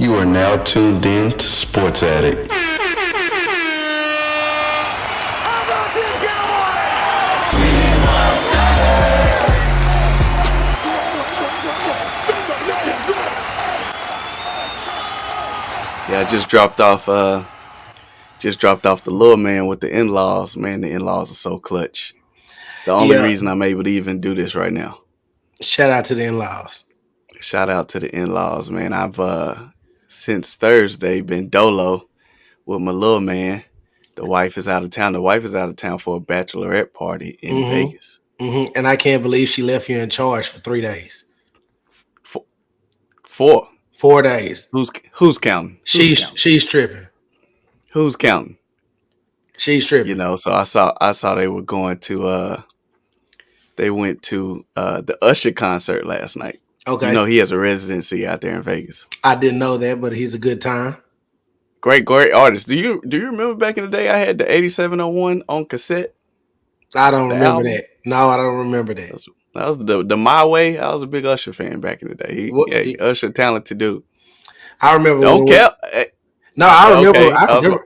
You are now tuned in to SportzAttic. Yeah, I just dropped off the little man with the in-laws. Man, the in-laws are so clutch. The only reason I'm able to even do this right now. Shout out to the in-laws. Shout out to the in-laws, man. I've since Thursday been dolo with my little man. The wife is out of town. The wife is out of town for a bachelorette party in Vegas. Mm-hmm. And I can't believe she left you in charge for 3 days. Four. 4 days. Who's counting? She's tripping. Who's counting? She's tripping. You know, so I saw they were going to they went to the Usher concert last night. Okay. You know, he has a residency out there in Vegas. I didn't know that, but he's a good time. Great artist. Do you remember back in the day I had the 8701 on cassette? I don't remember that. No, I don't remember that. That was the My Way. I was a big Usher fan back in the day. Usher, talented dude. I remember. Don't cap. No, I remember. Okay. I remember.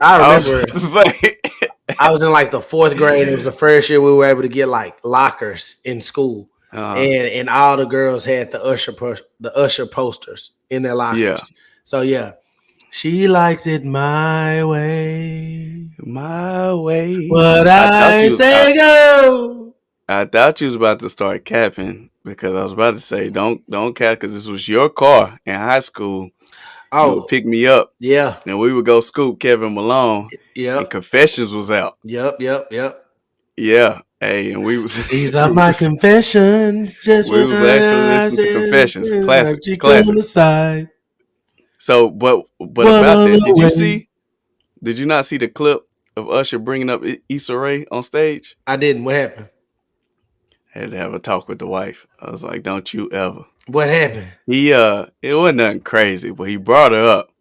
I was in like the 4th grade. It was the first year we were able to get like lockers in school, and all the girls had the Usher posters in their lockers. Yeah. So yeah, she likes it my way. My way. What I say go. I thought you was about to start capping because I was about to say don't cap because this was your car in high school. You would pick me up. Yeah. And we would go scoop Kevin Malone. Yeah. And Confessions was out. Yep. Yeah. Hey, and we was these are my confessions. Just we was actually listening to Confessions. Classic. So but about that, did you not see the clip of Usher bringing up Issa Rae on stage? I didn't. What happened? I had to have a talk with the wife. I was like, don't you ever. What happened? It wasn't nothing crazy, but he brought her up.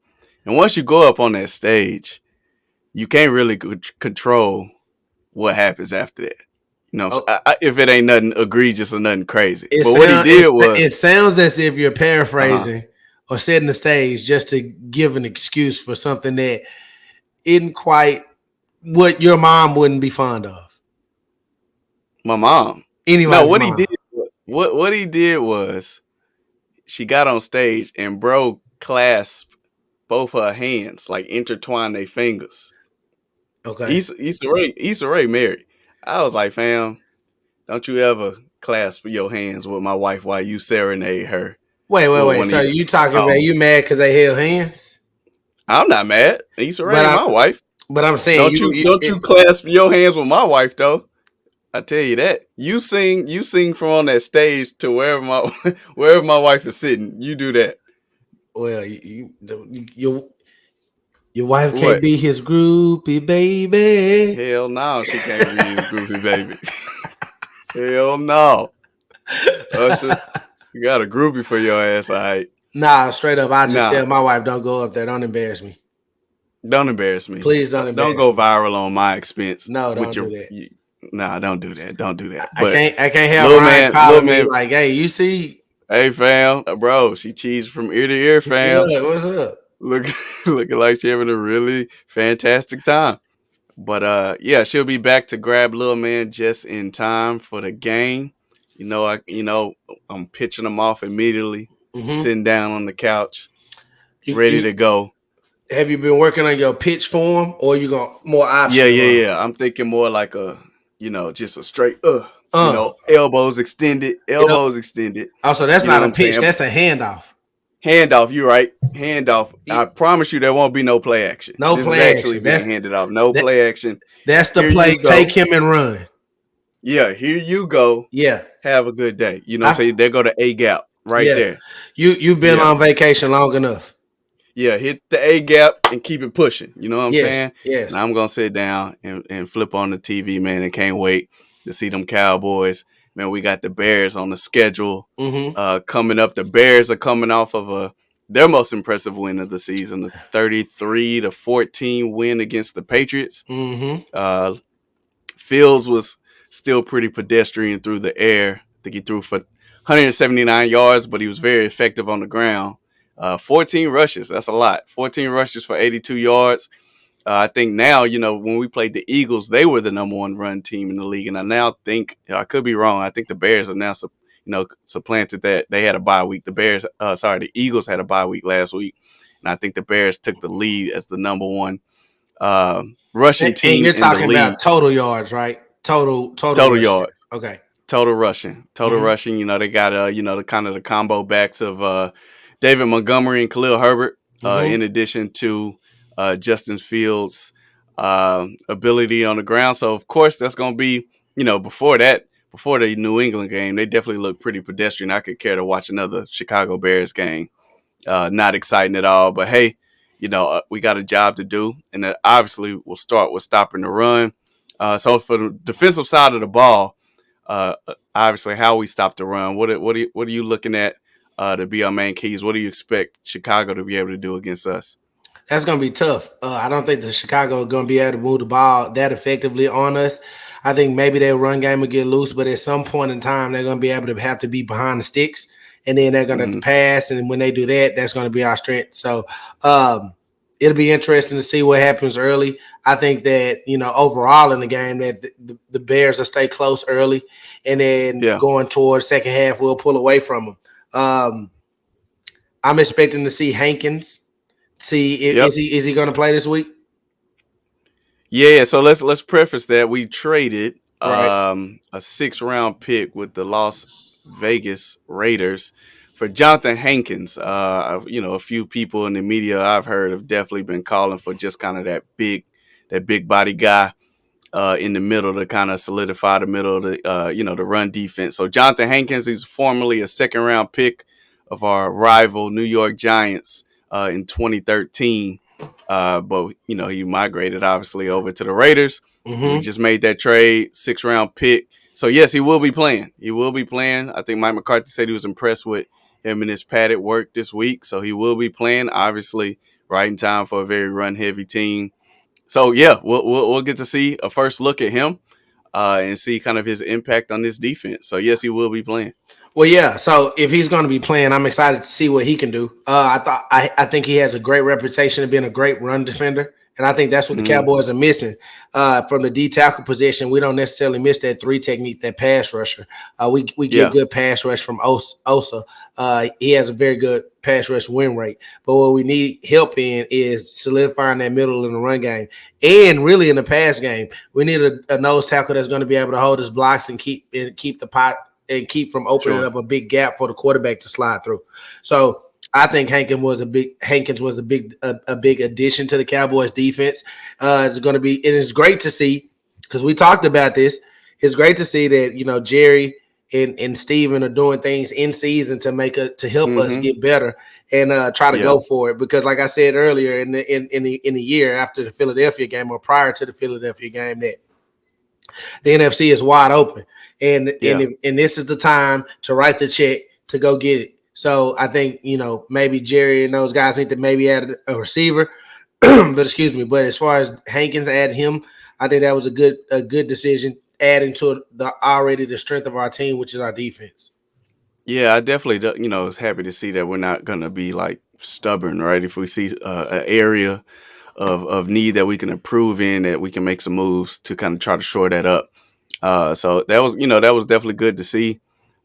And once you go up on that stage, you can't really control what happens after that. You know, if it ain't nothing egregious or nothing crazy. It sounds as if you're paraphrasing or setting the stage just to give an excuse for something that isn't quite what your mom wouldn't be fond of. My mom. Anyway, no, what he did was she got on stage and bro clasped both her hands, like intertwined their fingers. Okay. Issa Rae married. I was like, fam, don't you ever clasp your hands with my wife while you serenade her. Wait. So you talking about you mad because they held hands? I'm not mad. Issa Rae ain't my wife. But I'm saying don't you clasp your hands with my wife though. I tell you that. You sing from on that stage to wherever my wife is sitting. You do that. Well, your wife can't be his groupie, baby. Hell no, she can't be his groupie, baby. Hell no. Usher, you got a groupie for your ass, all right? Nah, straight up. I just tell my wife, don't go up there. Don't embarrass me. Don't embarrass me. Please don't embarrass me. Don't go viral on my expense. No, don't do that. Nah, don't do that. Don't do that. But I can't have Ryan calling me like, hey, you see? Hey, fam. Bro, she cheesed from ear to ear, fam. Yeah, what's up? Looking like she's having a really fantastic time. But she'll be back to grab little man just in time for the game. I'm pitching them off immediately, sitting down on the couch, ready to go. Have you been working on your pitch form, or you got more options? Yeah. I'm thinking more like just a straight elbows extended. Oh, so that's not a pitch. That's a handoff. Handoff, you right. Handoff. I promise you there won't be no play action. No play action. Actually being handed off. No play action. That's the play. Take him and run. Yeah, here you go. Yeah. Have a good day. You know what I'm saying? They go to A gap right there. You've been on vacation long enough. Yeah, hit the A gap and keep it pushing. You know what I'm saying? Yes. And I'm going to sit down and flip on the TV, man, and can't wait to see them Cowboys. Man, we got the Bears on the schedule coming up. The Bears are coming off of their most impressive win of the season, a 33-14 win against the Patriots. Fields was still pretty pedestrian through the air. I think he threw for 179 yards, but he was very effective on the ground. 14 rushes. That's a lot. 14 rushes for 82 yards. I think now, when we played the Eagles, they were the number one run team in the league. And I now think, I could be wrong. I think the Bears are now, supplanted that. They had a bye week. The Eagles had a bye week last week. And I think the Bears took the lead as the number one rushing team you're in the talking league. about total yards, right? Total yards. Okay. Total rushing. Rushing. They got the kind of the combo backs of David Montgomery and Khalil Herbert, in addition to Justin Fields' ability on the ground. So of course that's going to be, before the New England game, they definitely look pretty pedestrian. I could care to watch another Chicago Bears game. Not exciting at all, but hey, we got a job to do, and that obviously will start with stopping the run. So for the defensive side of the ball, obviously how we stop the run. What are you looking at to be our main keys? What do you expect Chicago to be able to do against us? That's going to be tough. I don't think the Chicago are going to be able to move the ball that effectively on us. I think maybe their run game will get loose, but at some point in time, they're going to be able to have to be behind the sticks, and then they're going to pass. And when they do that, that's going to be our strength. So it'll be interesting to see what happens early. I think that, overall in the game, that the Bears will stay close early, and then going towards second half, we'll pull away from them. I'm expecting to see Hankins. Is he going to play this week? Yeah, so let's preface that we traded a 6th-round pick with the Las Vegas Raiders for Jonathan Hankins. A few people in the media I've heard have definitely been calling for just kind of that big body guy in the middle to kind of solidify the middle of the run defense. So Jonathan Hankins is formerly a 2nd-round pick of our rival New York Giants in 2013. But he migrated obviously over to the Raiders. We just made that trade, 6th-round pick. So yes, he will be playing. I think Mike McCarthy said he was impressed with him and his padded work this week. So he will be playing, obviously right in time for a very run-heavy team. So yeah, we'll get to see a first look at him and see kind of his impact on this defense. So yes, he will be playing. Well, yeah. So if he's going to be playing, I'm excited to see what he can do. I think he has a great reputation of being a great run defender, and I think that's what the Cowboys are missing from the D tackle position. We don't necessarily miss that 3 technique, that pass rusher. We get good pass rush from Osa. He has a very good pass rush win rate, but what we need help in is solidifying that middle in the run game, and really in the pass game, we need a nose tackle that's going to be able to hold his blocks and keep the pot. And keep from opening up a big gap for the quarterback to slide through. So I think Hankins was a big addition to the Cowboys defense. It's going to be, and it's great to see, because we talked about this. It's great to see that Jerry and Steven are doing things in season to help us get better and try to go for it. Because like I said earlier in the year after the Philadelphia game, or prior to the Philadelphia game, that the NFC is wide open. And this is the time to write the check to go get it. So I think, maybe Jerry and those guys need to maybe add a receiver. But as far as Hankins, add him, I think that was a good decision, adding to the strength of our team, which is our defense. Yeah, I definitely, was happy to see that we're not going to be like stubborn, right? If we see an area of need that we can improve in, that we can make some moves to kind of try to shore that up. So that was definitely good to see.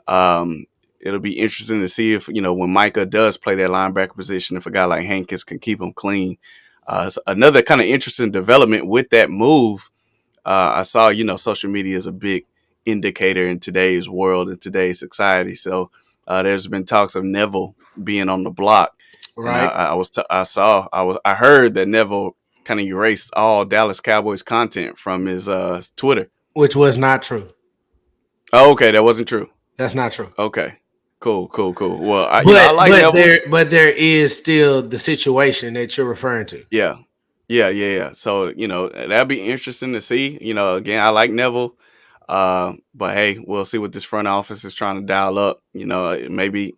It'll be interesting to see if, when Micah does play that linebacker position, if a guy like Hankins can keep him clean. So another kind of interesting development with that move, I saw, social media is a big indicator in today's world, in today's society. So there's been talks of Neville being on the block. Right. And I heard that Neville kind of erased all Dallas Cowboys content from his Twitter. Which was not true. Oh, okay. That wasn't true. That's not true. Okay. Cool. Well, I like Neville. But there is still the situation that you're referring to. Yeah. So, that'd be interesting to see. Again, I like Neville. But hey, we'll see what this front office is trying to dial up. Maybe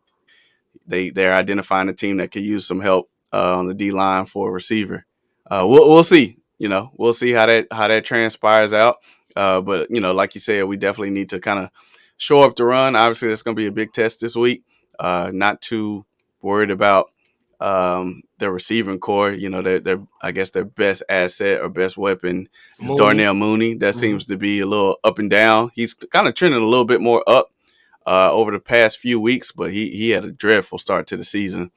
they're identifying a team that could use some help on the D line for a receiver. We'll see. We'll see how that transpires out. But like you said, we definitely need to kind of shore up the run. Obviously, that's going to be a big test this week. Not too worried about their receiving core. You know, I guess their best asset or best weapon is Mooney. Darnell Mooney. That seems to be a little up and down. He's kind of trending a little bit more up over the past few weeks, but he had a dreadful start to the season.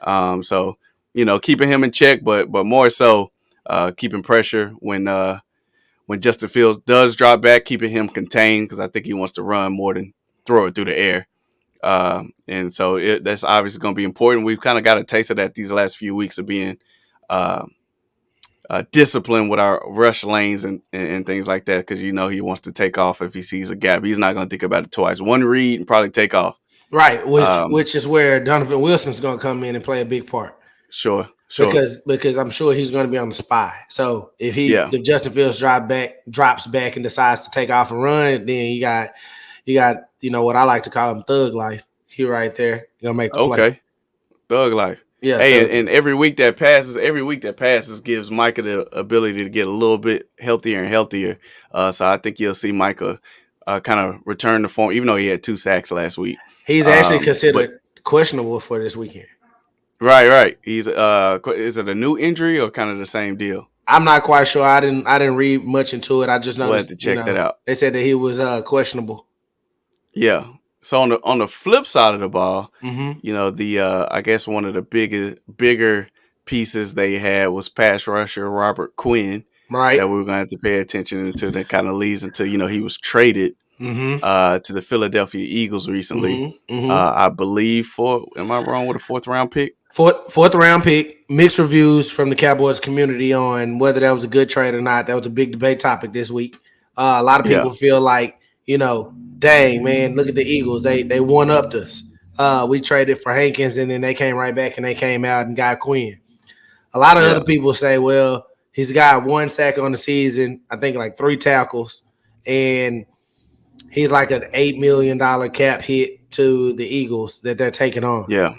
So you know, keeping him in check, but more so keeping pressure when Justin Fields does drop back, keeping him contained because I think he wants to run more than throw it through the air. And so that's obviously going to be important. We've kind of got a taste of that these last few weeks of being disciplined with our rush lanes and things like that because, you know, he wants to take off if he sees a gap. He's not going to think about it twice. One read and probably take off. Right, which is where Donovan Wilson's going to come in and play a big part. Sure. Because I'm sure he's going to be on the spy. So if Justin Fields drops back and decides to take off and run, then you got you know what I like to call him thug life. He right there gonna make the play. Thug life. Yeah. Hey, and every week that passes gives Micah the ability to get a little bit healthier and healthier. So I think you'll see Micah kind of return to form, even though he had 2 sacks last week. He's actually considered questionable for this weekend. Right. He's is it a new injury or kind of the same deal? I'm not quite sure. I didn't read much into it. I just noticed. We'll have to check that out. They said that he was questionable. Yeah. So on the flip side of the ball, mm-hmm. you know, the I guess one of the bigger pieces they had was pass rusher Robert Quinn, right? That we were going to have to pay attention to. That kind of leads into, you know, he was traded to the Philadelphia Eagles recently. I believe am I wrong with a 4th round pick? Fourth round pick. Mixed reviews from the Cowboys community on whether that was a good trade or not. That was a big debate topic this week. A lot of people feel like, you know, dang man, look at the Eagles. They one-upped us. We traded for Hankins and then they came right back and they came out and got Quinn. A lot of other people say, well, he's got 1 sack on the season. I think like 3 tackles, and he's like an $8 million cap hit to the Eagles that they're taking on. Yeah.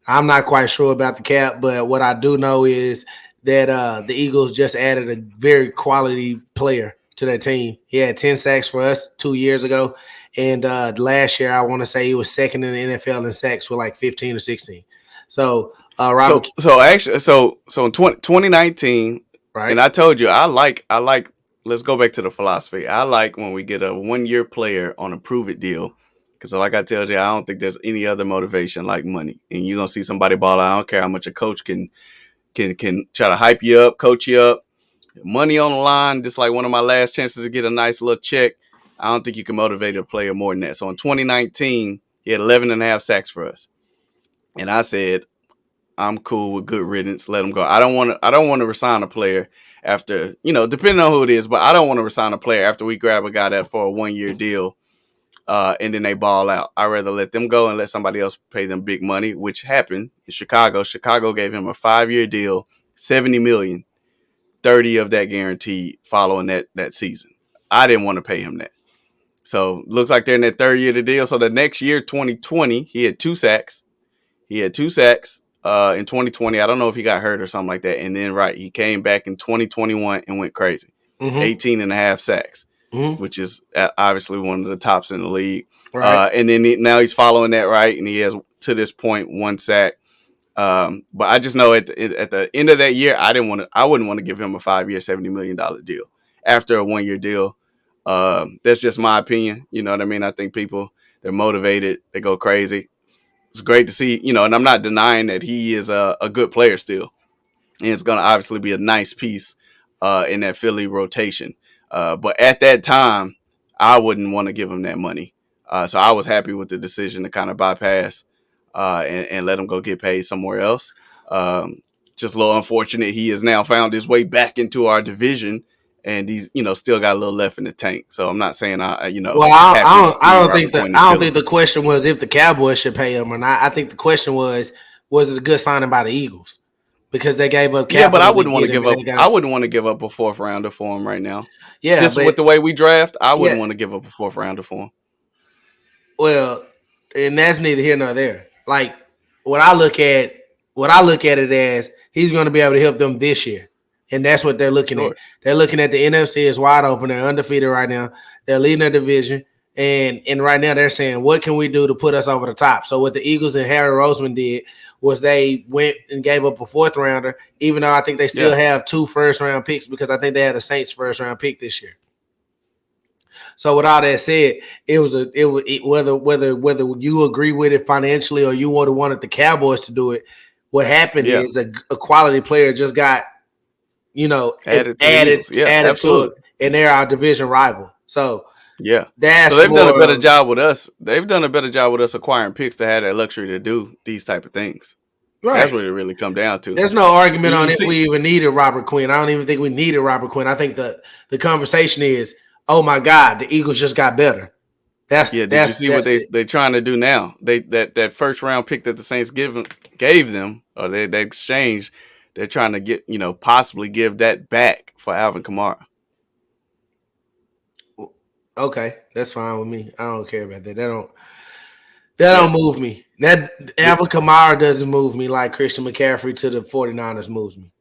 I'm not quite sure about the cap, but what I do know is that the Eagles just added a very quality player to their team. He had 10 sacks for us 2 years ago, and last year I want to say he was second in the NFL in sacks with like 15 or 16. So Robert, so in 2019, right? And I told you I like. Let's go back to the philosophy. I like when we get a 1-year player on a prove it deal. Because like I tell you, I don't think there's any other motivation like money. And you're going to see somebody ball out. I don't care how much a coach can try to hype you up, coach you up. Money on the line, just like one of my last chances to get a nice little check. I don't think you can motivate a player more than that. So in 2019, he had 11.5 sacks for us. And I said, I'm cool with good riddance. Let him go. I don't want to resign a player after, you know, depending on who it is, but I don't want to resign a player after we grab a guy that for a 1-year deal. And then they ball out. I'd rather let them go and let somebody else pay them big money, which happened in Chicago. Chicago gave him a 5-year deal, $70 million, 30 of that guaranteed following that season. I didn't want to pay him that. So looks like they're in that 3rd year of the deal. So the next year, 2020, he had 2 sacks. In 2020. I don't know if he got hurt or something like that. And then, he came back in 2021 and went crazy. 18.5 sacks. Which is obviously one of the tops in the league. Right. And then now he's following that, right? And he has, to this point, 1 sack. But I just know at the end of that year, I wouldn't want to give him a 5-year, $70 million deal after a 1-year deal. That's just my opinion. You know what I mean? I think people, they're motivated. They go crazy. It's great to see, you know, and I'm not denying that he is a good player still. And it's going to obviously be a nice piece in that Philly rotation. But at that time, I wouldn't want to give him that money. So I was happy with the decision to kind of bypass and let him go get paid somewhere else. Just a little unfortunate. He has now found his way back into our division, and he's, you know, still got a little left in the tank. So I'm not saying Well, I don't think the question was if the Cowboys should pay him or not. I think the question was it a good signing by the Eagles because they gave up. Yeah, but I wouldn't want to give up. I wouldn't want to give up a 4th rounder for him right now. Yeah, just with the way we draft, I wouldn't want to give up a 4th rounder for him. Well, and that's neither here nor there. Like what I look at it as, he's going to be able to help them this year, and that's what they're looking at. They're looking at the NFC is wide open. They're undefeated right now. They're leading their division, and right now they're saying, what can we do to put us over the top? So what the Eagles and Harry Roseman did was they went and gave up a 4th rounder, even though I think they still have 2 first-round picks because I think they had the Saints first-round pick this year. So with all that said, whether you agree with it financially or you would have wanted the Cowboys to do it, what happened is a quality player just got, added to it, and they're our division rival. So that's so they've done a better job with us. They've done a better job with us acquiring picks to have that luxury to do these type of things. Right. That's what it really come down to. There's no argument on if we even needed Robert Quinn. I don't even think we needed Robert Quinn. I think the conversation is, oh my God, the Eagles just got better. Did you see what they're trying to do now? That first round pick that the Saints gave them, or they exchanged, they're trying to get, possibly give that back for Alvin Kamara. Okay, that's fine with me. I don't care about that. That don't move me. That Alvin Kamara doesn't move me like Christian McCaffrey to the 49ers moves me.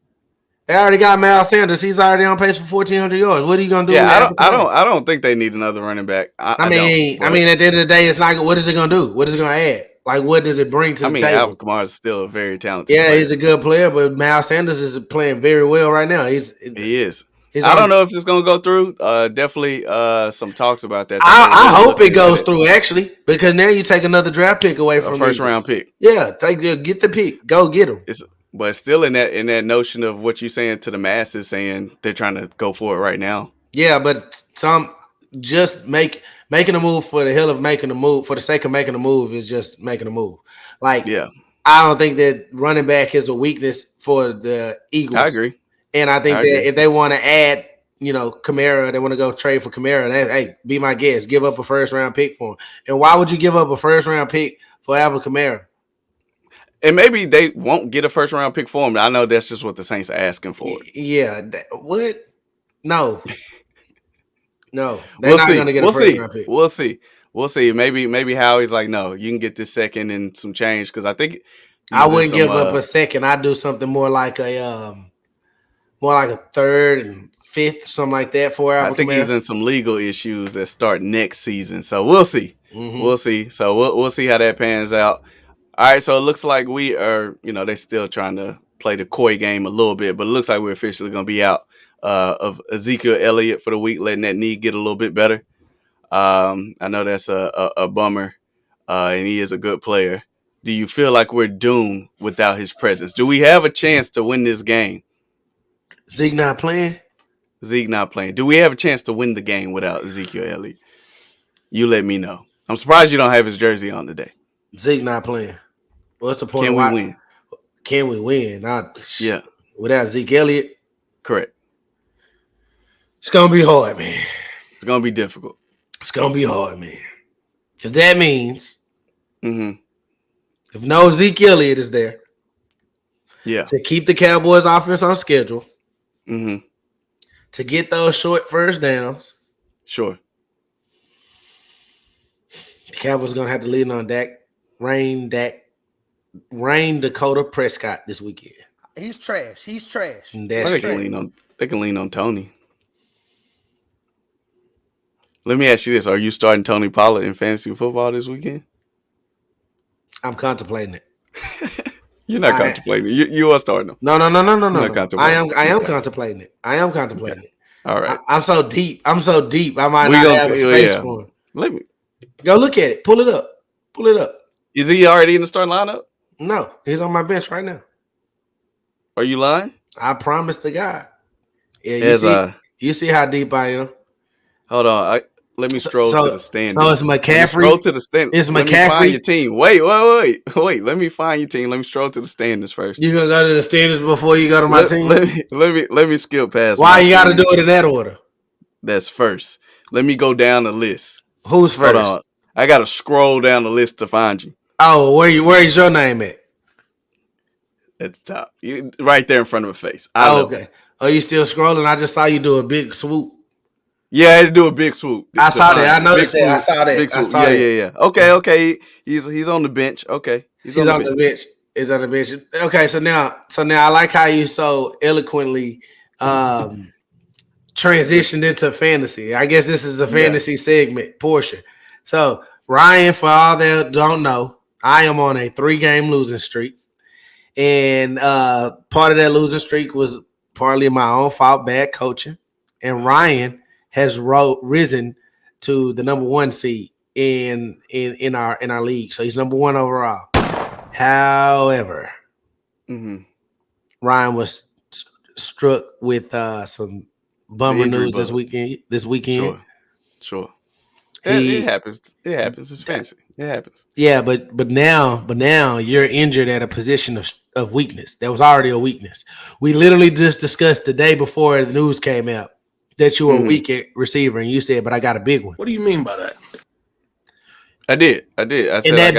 They already got Miles Sanders. He's already on pace for 1,400 yards. What are you gonna do? Yeah, I don't think they need another running back. I mean, at the end of the day, it's like, what is it gonna do? What is it gonna add? Like, what does it bring to the table? Alvin Kamara is still a very talented player. He's a good player, but Miles Sanders is playing very well right now. He is. I don't know if it's going to go through. Definitely some talks about that. I hope it goes through, actually, because now you take another draft pick away from a first-round pick. Yeah, get the pick. Go get him. But still in that notion of what you're saying to the masses, saying they're trying to go for it right now. Yeah, but some just making a move for the hell of making a move, for the sake of making a move, is just making a move. Like, I don't think that running back is a weakness for the Eagles. I agree. And I think that if they want to add, Kamara, they want to go trade for Kamara, hey, be my guest, give up a first-round pick for him. And why would you give up a first-round pick for Alvin Kamara? And maybe they won't get a first-round pick for him. I know that's just what the Saints are asking for. Yeah. What? No. No. They're not going to get a first-round pick. We'll see. Maybe Howie's like, no, you can get this second and some change, because I think I wouldn't give up a second. I'd do something more like a third and fifth, something like that for Alvin Kamara. I think he's in some legal issues that start next season, so we'll see. Mm-hmm. We'll see. So we'll see how that pans out. All right, so it looks like we are, they're still trying to play the coy game a little bit, but it looks like we're officially going to be out of Ezekiel Elliott for the week, letting that knee get a little bit better. I know that's a bummer, and he is a good player. Do you feel like we're doomed without his presence? Do we have a chance to win this game? Zeke not playing. Do we have a chance to win the game without Ezekiel Elliott? You let me know. I'm surprised you don't have his jersey on today. Zeke not playing. What's the point? Can we win? Can we win? Without Zeke Elliott? Correct. It's going to be hard, man. It's going to be difficult. It's going to be hard, man. Because that means if no Zeke Elliott is there, to keep the Cowboys offense on schedule, to get those short first downs. Sure. The Cowboys are going to have to lean on Rain Dakota Prescott this weekend. He's trash. They can lean on Tony. Let me ask you this. Are you starting Tony Pollard in fantasy football this weekend? I'm contemplating it. You're not contemplating it. You are starting them. No. I am contemplating it. All right. I'm so deep. I might not have a space for him. Let me go look at it. Pull it up. Is he already in the starting lineup? No, he's on my bench right now. Are you lying? I promise to God. Yeah, you see how deep I am. Hold on. Let me stroll to the standings. So it's McCaffrey. Stroll to the standings. It's McCaffrey. Let me find your team. Wait. Let me find your team. Let me stroll to the standings first. You gonna go to the standings before you go to my team? Let me skip past. Why you got to do it in that order? That's first. Let me go down the list. Who's first? Hold on. I got to scroll down the list to find you. Oh, where is your name at? At the top. You right there in front of my face. Okay. Are you still scrolling? I just saw you do a big swoop. Yeah, I had to do a big swoop. I saw that. I noticed that. I saw that. Big swoop. Yeah. Okay. He's on the bench. Okay. He's on the bench. He's on the bench. Okay, so now I like how you so eloquently transitioned into fantasy. I guess this is a fantasy segment portion. So Ryan, for all that don't know, I am on a 3-game losing streak. And part of that losing streak was partly my own fault, bad coaching. And Ryan has risen to the number 1 seed in our league. So he's number 1 overall. However, Ryan was struck with some bummer news this weekend. Sure. It happens. It's fancy. It happens. Yeah, but now you're injured at a position of weakness. That was already a weakness. We literally just discussed the day before the news came out that you were a weak at receiver, and you said, "But I got a big one." What do you mean by that? I did. I said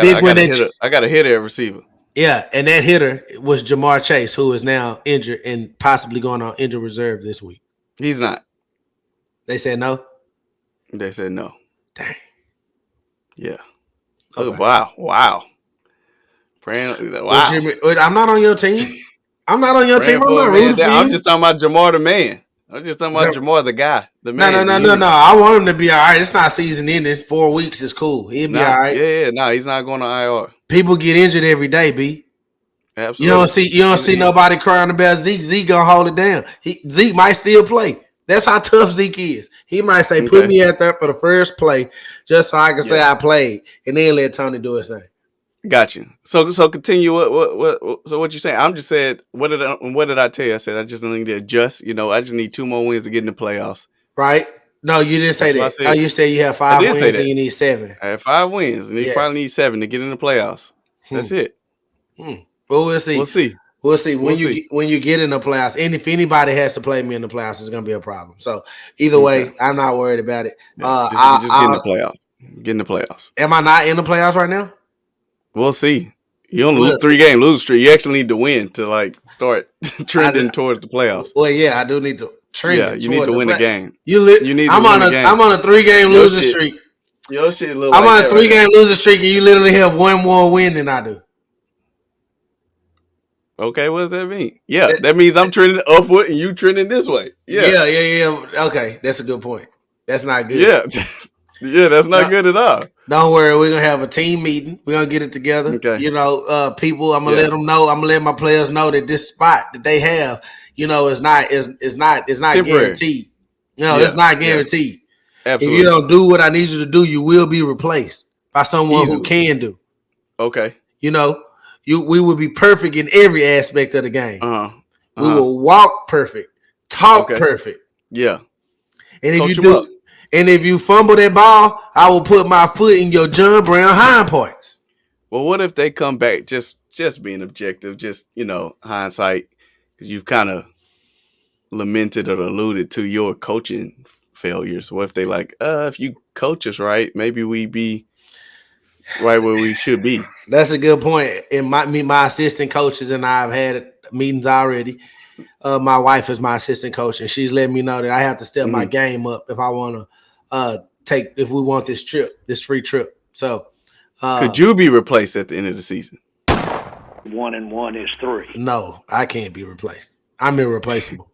I got a hitter at receiver. Yeah, and that hitter was Jamar Chase, who is now injured and possibly going on injured reserve this week. He's not. They said no? They said no. Dang. Yeah. Okay. Oh, wow. I'm not on your team. I'm not on your team. I'm not rooting for you. I'm just talking about Jamar the man. I'm just talking about Jamar the guy. The man. No. I want him to be all right. It's not season ending. 4 weeks is cool. He'll be all right. Yeah. No, he's not going to IR. People get injured every day, B. Absolutely. You don't see nobody crying about Zeke. Zeke gonna hold it down. Zeke might still play. That's how tough Zeke is. He might say, "Put me out there for the first play, just so I can say I played," and then let Tony do his thing. Got you. So continue. What you saying? I'm just saying. What did I tell you? I said I just need to adjust. I just need 2 more wins to get in the playoffs. Right? No, you didn't say that. Oh, you said you have 5 wins and you need 7. I have 5 wins, and you probably need 7 to get in the playoffs. That's it. Well, we'll see. We'll see when you get in the playoffs. And if anybody has to play me in the playoffs, it's going to be a problem. So either way, I'm not worried about it. Yeah, just get in the playoffs. Get in the playoffs. Am I not in the playoffs right now? We'll see. You only lose 3-game losing streak. You actually need to win to start trending towards the playoffs. Well, yeah, I do need to trend. Yeah, you need to win the game. You need. I'm on a 3-game losing streak. Your shit look. I'm on a 3-game losing streak, and you literally have 1 more win than I do. Okay, what does that mean? Yeah, that means I'm trending upward and you trending this way. Yeah. Okay, that's a good point. That's not good. Yeah, that's not good at all. Don't worry, we're gonna have a team meeting. We're gonna get it together. Okay. People, I'm gonna let them know. I'm gonna let my players know that this spot that they have, is not guaranteed. It's not guaranteed. Absolutely. If you don't do what I need you to do, you will be replaced by someone who can do. Okay. We will be perfect in every aspect of the game. We will walk perfect, talk perfect. Yeah. And if you fumble that ball, I will put my foot in your John Brown hind parts. Well, what if they come back just being objective, just hindsight, because you've kind of lamented or alluded to your coaching failures. What if they if you coach us right, maybe we be right where we should be. That's a good point. And my assistant coaches and I have had meetings already. My wife is my assistant coach, and she's letting me know that I have to step my game up if I want to if we want this free trip. So, could you be replaced at the end of the season? 1 and 1 is 3. No, I can't be replaced. I'm irreplaceable.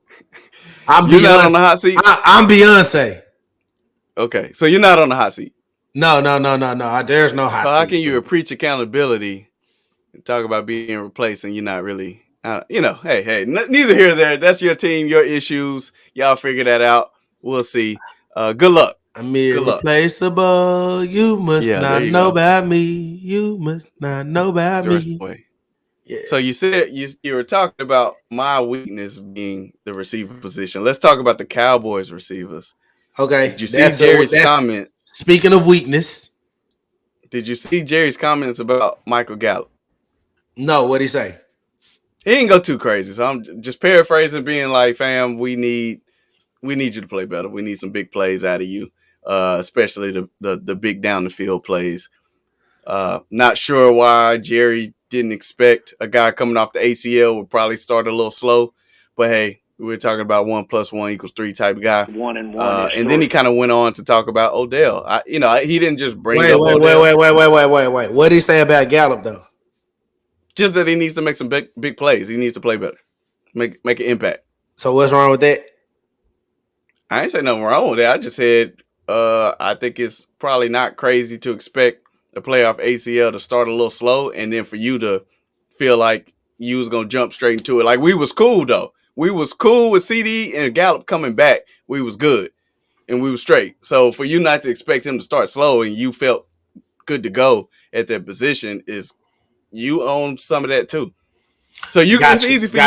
You're not on the hot seat? I'm Beyonce. Okay, so you're not on the hot seat. No. There's no hot seat. How can you preach accountability and talk about being replaced and you're not really, hey, neither here nor there. That's your team, your issues. Y'all figure that out. We'll see. Good luck. I'm irreplaceable. You must not know about me. You must not know about me. Yeah. So you said you were talking about my weakness being the receiver position. Let's talk about the Cowboys receivers. Okay. Did you see Jerry's comments? Speaking of weakness. Did you see Jerry's comments about Michael Gallup? No, what'd he say? He didn't go too crazy. So I'm just paraphrasing, being like, fam, we need you to play better. We need some big plays out of you, especially the big down the field plays. Not sure why Jerry didn't expect a guy coming off the ACL would probably start a little slow, but hey, we're talking about 1 + 1 = 3 type of guy. 1 and 1. And then he kind of went on to talk about Odell. He didn't just bring up Odell. Wait. What did he say about Gallup though? Just that he needs to make some big plays. He needs to play better, make an impact. So what's wrong with that? I ain't say nothing wrong with that. I just said I think it's probably not crazy to expect a player off ACL to start a little slow, and then for you to feel like you was gonna jump straight into it. Like we was cool though. We was cool with CD and Gallup coming back. We was good and we was straight. So for you not to expect him to start slow and you felt good to go at that position is you own some of that too. So it's easy for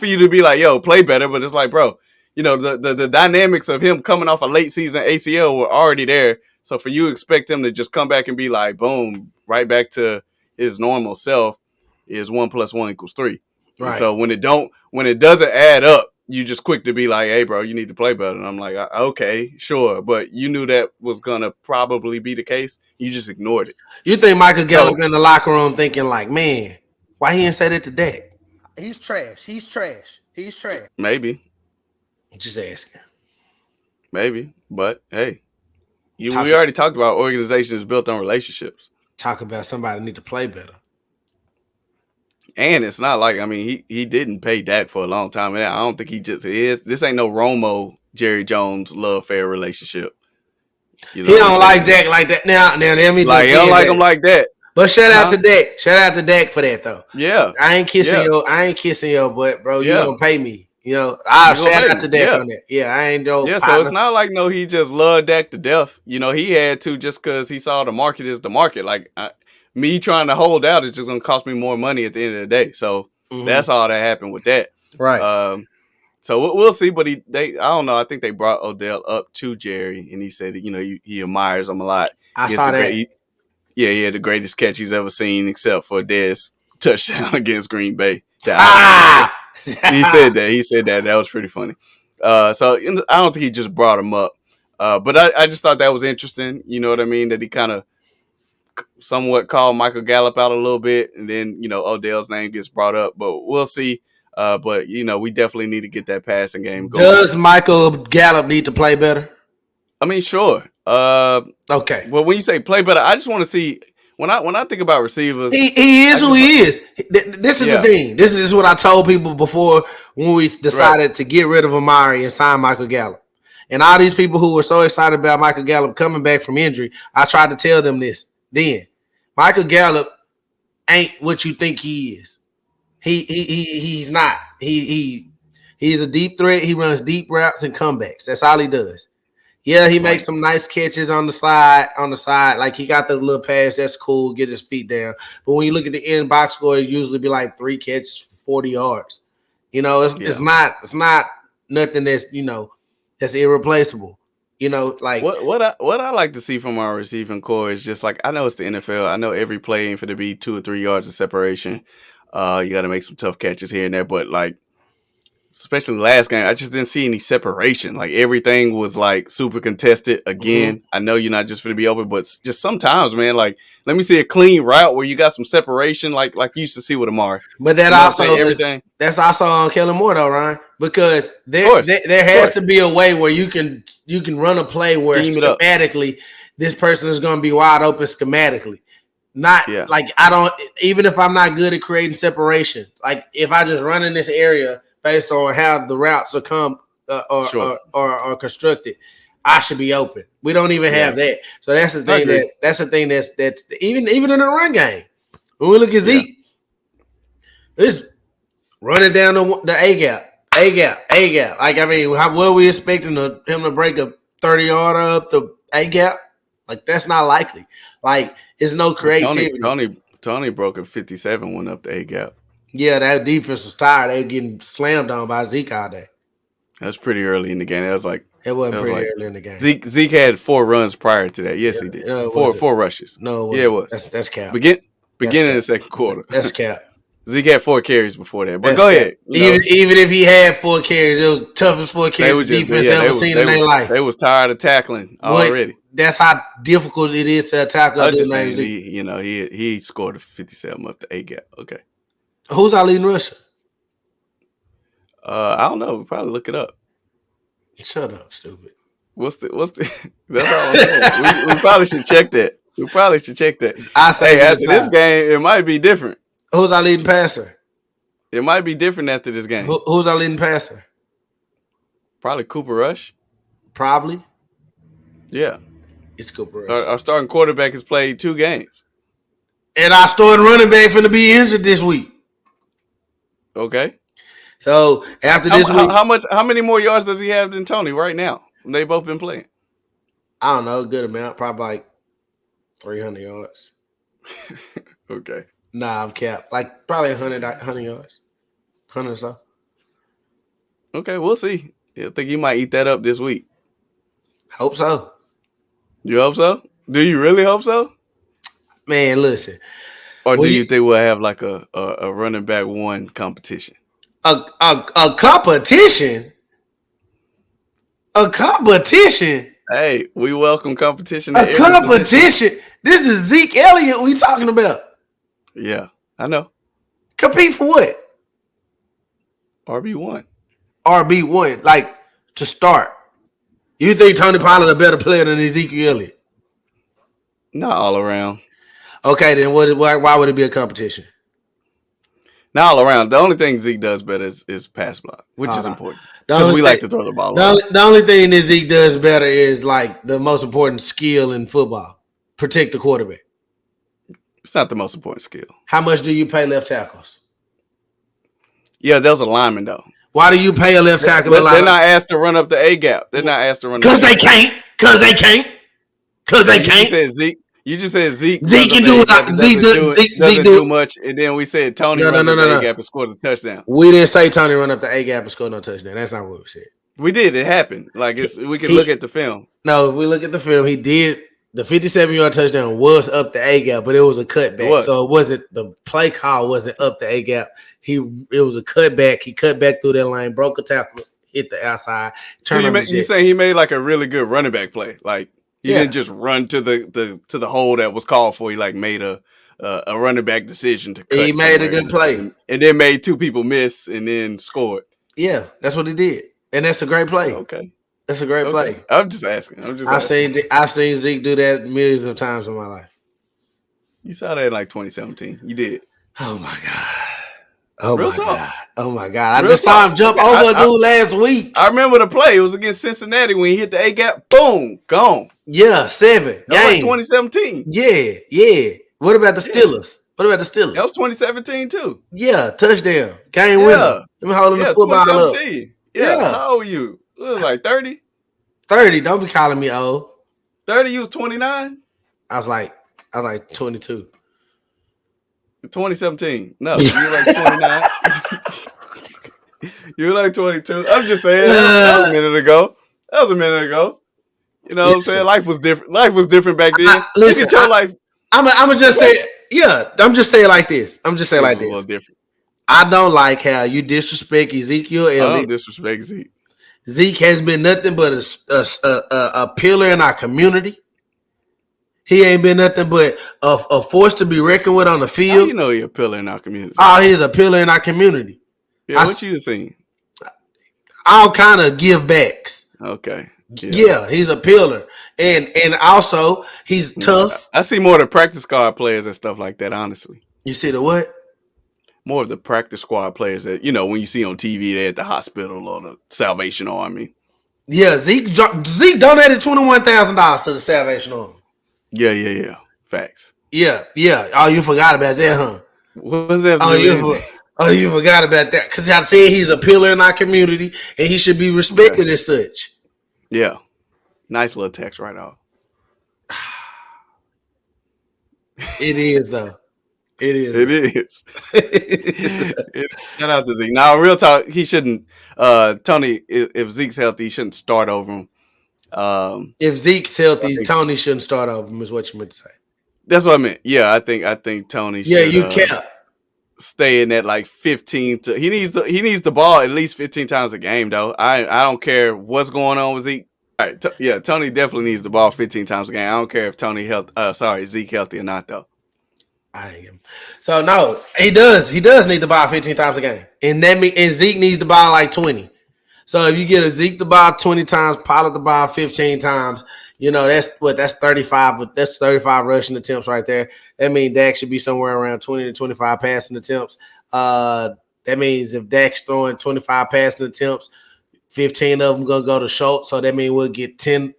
you to be like, yo, play better. But it's like, bro, you know, the dynamics of him coming off a late season ACL were already there. So for you expect him to just come back and be like, boom, right back to his normal self is 1 + 1 = 3. Right. And so when it doesn't add up, you just quick to be like, hey, bro, you need to play better. And I'm like, okay, sure. But you knew that was going to probably be the case. You just ignored it. You think Michael Gallup in the locker room thinking like, man, why he didn't say that to Dak? He's trash. Maybe. Just asking. Maybe. But, hey, we already talked about organizations built on relationships. Talk about somebody need to play better. And it's not like, I mean, he didn't pay Dak for a long time. And I don't think he just is. This ain't no Romo, Jerry Jones love fair relationship. You know, he don't like Dak like that. Now let me like he don't like him like that. But shout out to Dak. Shout out to Dak for that though. Yeah. I ain't kissing your butt, bro. You don't pay me. You know, I'll shout out to Dak on that. Yeah, I ain't no. Yeah, so it's not like he just loved Dak to death. You know, he had to just because he saw the market is the market. Like me trying to hold out is just going to cost me more money at the end of the day. So that's all that happened with that. Right. So we'll see. But I don't know. I think they brought Odell up to Jerry, and he said, you know, he admires him a lot. I saw that. He had the greatest catch he's ever seen, except for Dez touchdown against Green Bay. He said that. He said that. That was pretty funny. So I don't think he just brought him up. But I just thought that was interesting. You know what I mean? That he kind of somewhat called Michael Gallup out a little bit, and then Odell's name gets brought up. But we'll see. But we definitely need to get that passing game going. Does Michael Gallup need to play better? I mean, sure. Okay. Well, when you say play better, I just want to see when I think about receivers. He is who he is. This is the thing. This is what I told people before when we decided to get rid of Amari and sign Michael Gallup. And all these people who were so excited about Michael Gallup coming back from injury, I tried to tell them this then. Michael Gallup ain't what you think he is. He's not. He's a deep threat. He runs deep routes and comebacks. That's all he does. Yeah, he makes some nice catches on the side. Like he got the little pass. That's cool. Get his feet down. But when you look at the end box score, it usually be like 3 catches for 40 yards. It's not nothing that's that's irreplaceable. Like what I like to see from our receiving core is just like, I know it's the NFL. I know every play ain't for to be 2 or 3 yards of separation. You got to make some tough catches here and there, but like, especially last game, I just didn't see any separation. Like everything was like super contested again. I know you're not just going to be open, but just sometimes, man, like let me see a clean route where you got some separation, like you used to see with Amari. But that that's also on Kellen Moore though, Ryan, because there has to be a way where you can run a play where schematically this person is going to be wide open schematically. Like I don't, even if I'm not good at creating separation, like if I just run in this area based on how the routes are constructed, I should be open. We don't even have that. So that's the thing that's even in the run game. When we look at Zeke, it's running down the A gap. Like, I mean, what are we expecting him to break a 30-yarder up the A gap? Like, that's not likely. Like, it's no creativity. Tony broke a 57 one up the A gap. Yeah, that defense was tired. They were getting slammed on by Zeke all day. That was pretty early in the game. It wasn't early in the game. Zeke had 4 runs prior to that. Yes, he did. Four rushes. No, it was. That's cap. Beginning of the second quarter. That's cap. Zeke had 4 carries before that. But go ahead. Even if he had 4 carries, it was the toughest 4 carries the defense ever seen in their life. They was tired of tackling already. That's how difficult it is to tackle. I was just saying, he scored a 57 up the A gap. Okay. Who's our leading rusher? I don't know. We'll probably look it up. Shut up, stupid. What's the that's all I'm saying. we probably should check that. I say after this game, it might be different. Who's our leading passer? It might be different after this game. Who's our leading passer? Probably Cooper Rush. Probably. Yeah. It's Cooper Rush. Our starting quarterback has played 2 games. And our starting running back finna be injured this week. Okay. So after this week, how many more yards does he have than Tony right now? They both been playing. I don't know, a good amount, probably like 300 yards. Okay. Nah, I'm capped. Like probably 100 yards. 100 or so. Okay, we'll see. I think he might eat that up this week. Hope so. You hope so? Do you really hope so? Man, listen. Or do you think we'll have like a running back one competition? A competition? A competition? Hey, we welcome competition. A competition? This is Zeke Elliott we talking about. Yeah, I know. Compete for what? RB1. RB1, like to start. You think Tony Pollard a better player than Ezekiel Elliott? Not all around. Okay, then why would it be a competition? Not all around. The only thing Zeke does better is pass block, which is important. Because we like to throw the ball around. The only thing that Zeke does better is like the most important skill in football. Protect the quarterback. It's not the most important skill. How much do you pay left tackles? Yeah, those are linemen, though. Why do you pay a left tackle? They're not asked to run up the A gap. They're not asked to run because they can't. Because they can't. Because they can't. You just said Zeke. Zeke can do it. Zeke doesn't do much. And then we said Tony runs up the A gap and scores a touchdown. We didn't say Tony run up the A gap and score no touchdown. That's not what we said. We did. It happened. Like we can look at the film. No, if we look at the film, he did. The 57-yard touchdown was up the A gap, but it was a cutback. So it wasn't the play call wasn't up the A gap. It was a cutback. He cut back through that lane, broke a tackle, hit the outside. So you say he made like a really good running back play. Like he didn't just run to the hole that was called for. He like made a running back decision to cut. He made a good play. And then made two people miss and then scored. Yeah, that's what he did. And that's a great play. Okay. That's a great play. I'm just asking. I've seen Zeke do that millions of times in my life. You saw that in like 2017. You did. Oh my God. Oh Real my talk. God. Oh my God. I just saw him jump over a dude last week. I remember the play. It was against Cincinnati when he hit the A gap. Boom. Gone. Yeah, 7. That was like 2017. Yeah. What about the Steelers? What about the Steelers? That was 2017 too. Yeah, touchdown. Game winner. Let me holding the football up. Yeah. How old were you? It was like 30. 30. Don't be calling me old. 30, you was 29? I was like 22. 2017. No, you were like 29. You were like 22. I'm just saying. That was a minute ago. You know what I'm saying? Life was different. Life was different back then. Listen, look at your life. I'm gonna just say, I'm just saying like this. I'm just saying like this. A little different. I don't like how you disrespect Ezekiel Elliott. I don't disrespect Zeke. Zeke has been nothing but a pillar in our community. He ain't been nothing but a force to be reckoned with on the field. How you know he's a pillar in our community? Oh, he's a pillar in our community. Yeah, what you seen? All kind of give backs. Okay. Yeah, he's a pillar. And also he's tough. I see more of the practice squad players and stuff like that, honestly. You see the what? More of the practice squad players that, when you see on TV, they're at the hospital or the Salvation Army. Yeah, Zeke donated $21,000 to the Salvation Army. Yeah. Facts. Yeah. Oh, you forgot about that, huh? What was that? You forgot about that. Because I said he's a pillar in our community and he should be respected as such. Yeah. Nice little text right off. It is, though. It is. Shout out to Zeke. Now, real talk, he shouldn't. Tony, if Zeke's healthy, he shouldn't start over him. If Zeke's healthy, Tony shouldn't start over him. Is what you meant to say. That's what I meant. Yeah, I think Tony. Should, you can't stay in that like 15 to. He needs the ball at least 15 times a game, though. I don't care what's going on with Zeke. All right, Tony definitely needs the ball 15 times a game. I don't care if Zeke healthy or not, though. So no, he does. He does need the ball 15 times a game, and Zeke needs the ball like 20. So if you get a Zeke the ball 20 times, Pollard the ball 15 times, that's 35. That's 35 rushing attempts right there. That means Dak should be somewhere around 20 to 25 passing attempts. That means if Dak's throwing 25 passing attempts, 15 of them gonna go to Schultz. So that means we'll get 10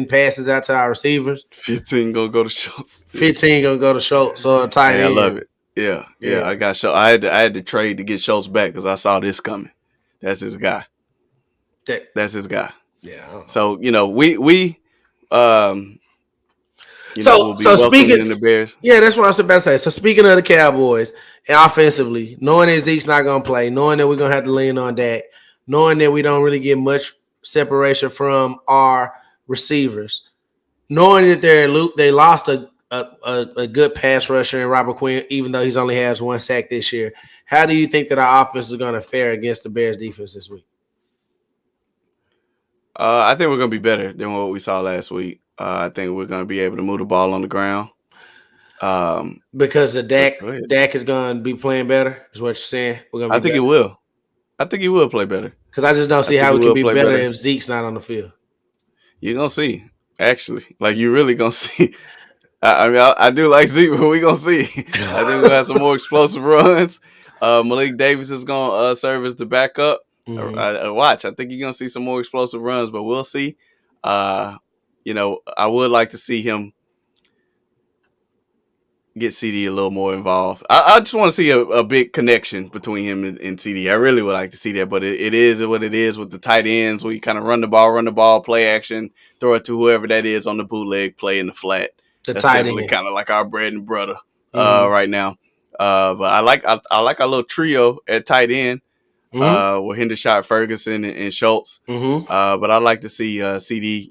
passes out to our receivers. 15 gonna go to Schultz. 15 gonna go to Schultz. So tight end. I love it. Yeah. I got Schultz. I had to trade to get Schultz back because I saw this coming. That's his guy. That's his guy. Yeah. So we we'll be So speaking, welcoming the Bears. yeah, that's what I was about to say. So speaking of the Cowboys and offensively, knowing that Zeke's not going to play, knowing that we're going to have to lean on Dak, knowing that we don't really get much separation from our receivers, knowing that they lost a good pass rusher in Robert Quinn, even though he's only has 1 sack this year. How do you think that our offense is going to fare against the Bears defense this week? I think we're going to be better than what we saw last week. I think we're going to be able to move the ball on the ground. Because the Dak is going to be playing better, is what you're saying? We're going to be I think better? he will. I think he will play better. Because I just don't see how we can be better if Zeke's not on the field. You're going to see, actually. Like, you're really going to see. I do like Zeke, but we're going to see. I think we're going to have some more explosive runs. Malik Davis is going to serve as the backup. Mm-hmm. Watch. I think you're going to see some more explosive runs, but we'll see. I would like to see him get CD a little more involved. I just want to see a big connection between him and CD. I really would like to see that, but it is what it is with the tight ends where you kind of run the ball, play action, throw it to whoever that is on the bootleg, play in the flat. That's definitely kind of like our bread and butter right now. But I like our little trio at tight end with Hendershot, Ferguson, and Schultz. But I like to see CD,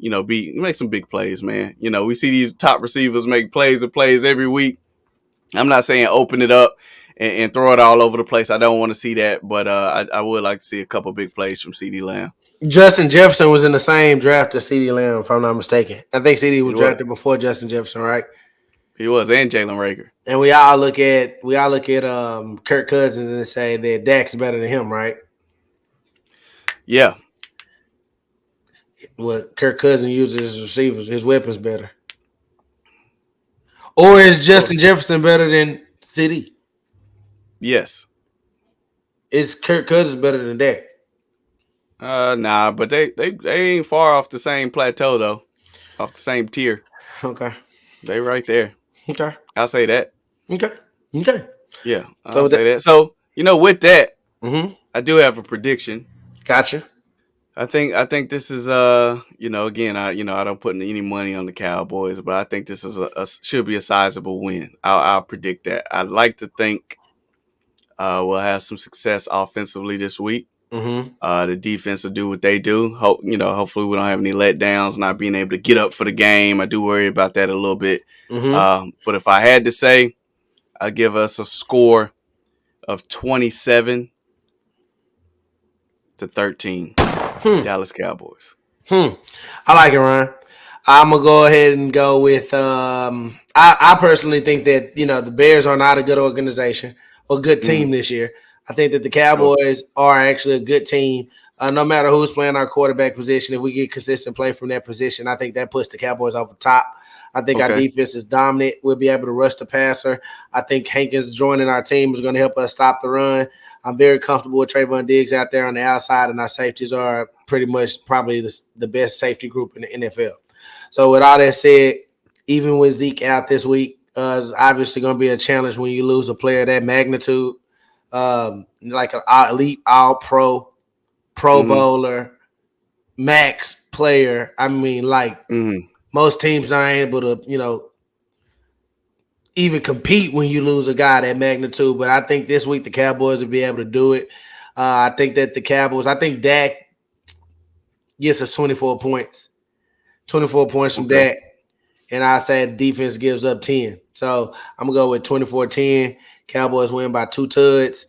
make some big plays, man. We see these top receivers make plays every week. I'm not saying open it up and throw it all over the place. I don't want to see that, but I would like to see a couple big plays from CeeDee Lamb. Justin Jefferson was in the same draft as CeeDee Lamb, if I'm not mistaken. I think CeeDee was drafted before Justin Jefferson, right? He was, and Jalen Reagor. And we all look at Kirk Cousins and say that Dak's better than him, right? Yeah. Well, Kirk Cousins uses his receivers, his weapons better. Or is Justin Jefferson better than CD? Yes. Is Kirk Cousins better than Dak? Nah, but they ain't far off the same plateau though, off the same tier. Okay. They right there. Okay. I'll say that. Okay. Yeah, I'll say that. So with that, I do have a prediction. Gotcha. I think this is again I don't put any money on the Cowboys, but I think this is should be a sizable win. I'll predict that. I'd like to think we'll have some success offensively this week. The defense will do what they do. Hopefully we don't have any letdowns, not being able to get up for the game. I do worry about that a little bit. But if I had to say, I'd give us a score of 27-13. Dallas Cowboys. I like it, Ryan. I'm gonna go ahead and go with. I personally think that the Bears are not a good organization or good team this year. I think that the Cowboys are actually a good team. No matter who's playing our quarterback position, if we get consistent play from that position, I think that puts the Cowboys over top. I think our defense is dominant. We'll be able to rush the passer. I think Hankins joining our team is going to help us stop the run. I'm very comfortable with Trayvon Diggs out there on the outside, and our safeties are pretty much probably the best safety group in the NFL. So with all that said, even with Zeke out this week, it's obviously going to be a challenge when you lose a player of that magnitude, like an elite all-pro, pro bowler, max player. I mean, most teams aren't able to, even compete when you lose a guy that magnitude. But I think this week the Cowboys will be able to do it. I think Dak gets us 24 points. 24 points from Dak. And I said defense gives up 10. So I'm going to go with 24-10. Cowboys win by 2 tuds.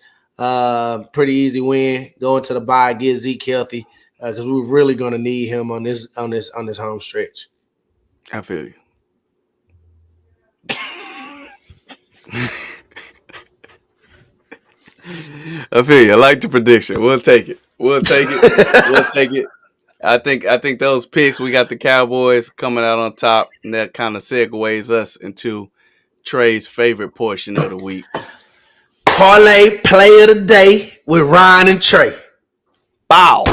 Pretty easy win. Go into the bye, get Zeke healthy because we're really going to need him on this home stretch. I feel you. I feel you. I like the prediction. We'll take it. We'll take it. I think those picks, we got the Cowboys coming out on top, and that kind of segues us into Trey's favorite portion of the week. Parlay play of the day with Ryan and Trey. Bow.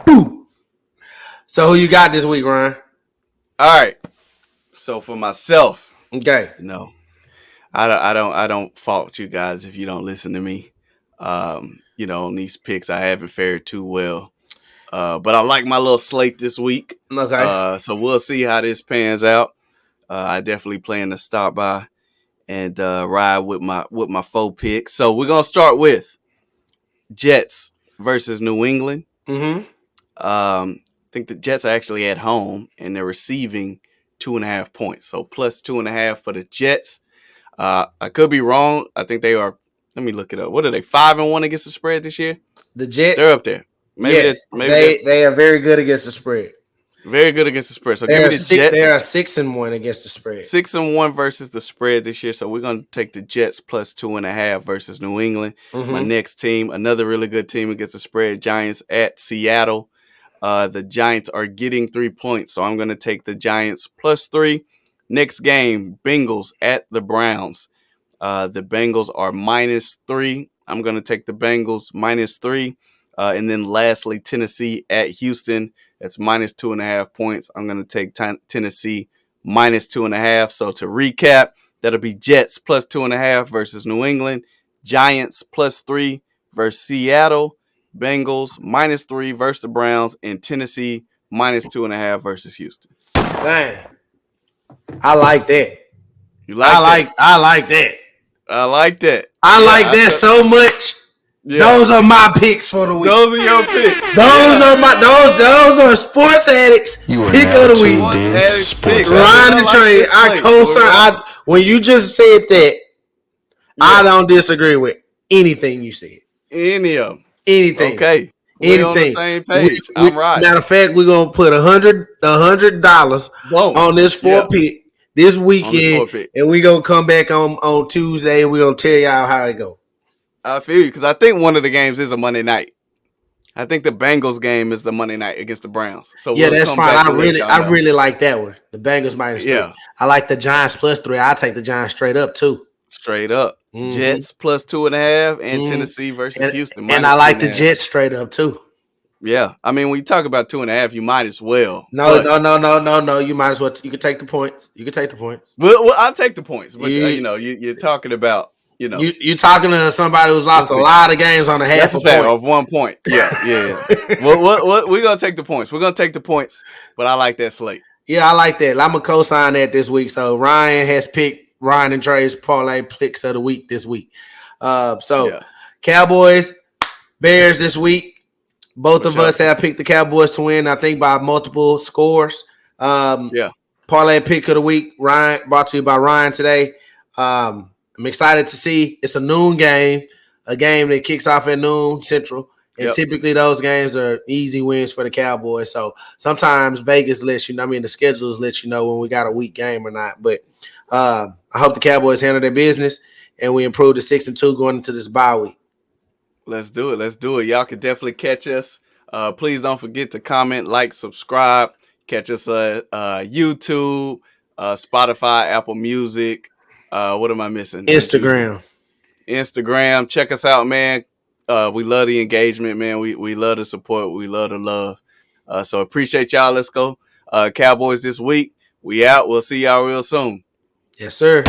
Boo. So who you got this week, Ryan? All right. So for myself, I don't fault you guys if you don't listen to me. On these picks, I haven't fared too well. But I like my little slate this week. Okay. So we'll see how this pans out. I definitely plan to stop by and ride with my 4 picks. So we're gonna start with Jets versus New England. Mm-hmm. I think the Jets are actually at home and they're receiving 2.5 points. So plus 2.5 for the Jets. I could be wrong. I think they are. Let me look it up. What are they? 5-1 against the spread this year. The Jets, They're up there. They are very good against the spread. Very good against the spread. So give me the Jets. They are 6-1 against the spread. 6-1 versus the spread this year. So we're going to take the Jets plus 2.5 versus New England. Mm-hmm. My next team, another really good team against the spread, Giants at Seattle. The Giants are getting 3 points. So I'm going to take the Giants plus 3. Next game, Bengals at the Browns. The Bengals are -3. I'm going to take the Bengals -3. And then lastly, Tennessee at Houston. That's -2.5 points. I'm going to take Tennessee -2.5. So to recap, that'll be Jets plus 2.5 versus New England. Giants plus 3 versus Seattle. Bengals -3 versus the Browns. And Tennessee -2.5 versus Houston. Dang. I like that. You like that? I like that. I like that. I like that so much. Yeah. Those are my picks for the week. Those are your picks. Those are Sports Addicts pick of the week. Ryan the Train. I co-sign. When you just said that, I don't disagree with anything you said. Any of them. Anything. Okay. We're on the same page. I'm right. Matter of fact, we're gonna put $100 on this 4 pick this weekend, and we gonna come back on Tuesday. And we're gonna tell y'all how it go. I feel you because I think one of the games is a Monday night. I think the Bengals game is the Monday night against the Browns. So yeah, that's fine. I really like that one. The Bengals -3. I like the Giants +3. I'll take the Giants straight up too. Straight up. Mm-hmm. Jets plus 2.5 and Tennessee versus Houston. And I like the Jets straight up too. Yeah. I mean, when you talk about 2.5, you might as well. No. You might as well. You can take the points. Well, I'll take the points. But you're talking about. You're talking to somebody who's lost a lot of games on a half a point. Of 1 point. Yeah. What we're gonna take the points. We're gonna take the points, but I like that slate. Yeah, I like that. I'm gonna co-sign that this week. So Ryan has picked Ryan and Trey's parlay picks of the week this week. Cowboys, Bears this week. Both of us have picked the Cowboys to win. I think by multiple scores. Parlay pick of the week. Ryan, brought to you by Ryan today. I'm excited to see it's a noon game, a game that kicks off at noon Central. And typically those games are easy wins for the Cowboys. So sometimes Vegas lets you know, the schedules let you know when we got a weak game or not. But I hope the Cowboys handle their business and we improve to 6-2 going into this bye week. Let's do it. Y'all can definitely catch us. Please don't forget to comment, like, subscribe. Catch us on YouTube, Spotify, Apple Music. What am I missing? Instagram. Check us out, man. We love the engagement, man. We love the support. We love the love. So appreciate y'all. Let's go. Cowboys this week. We out. We'll see y'all real soon. Yes, sir.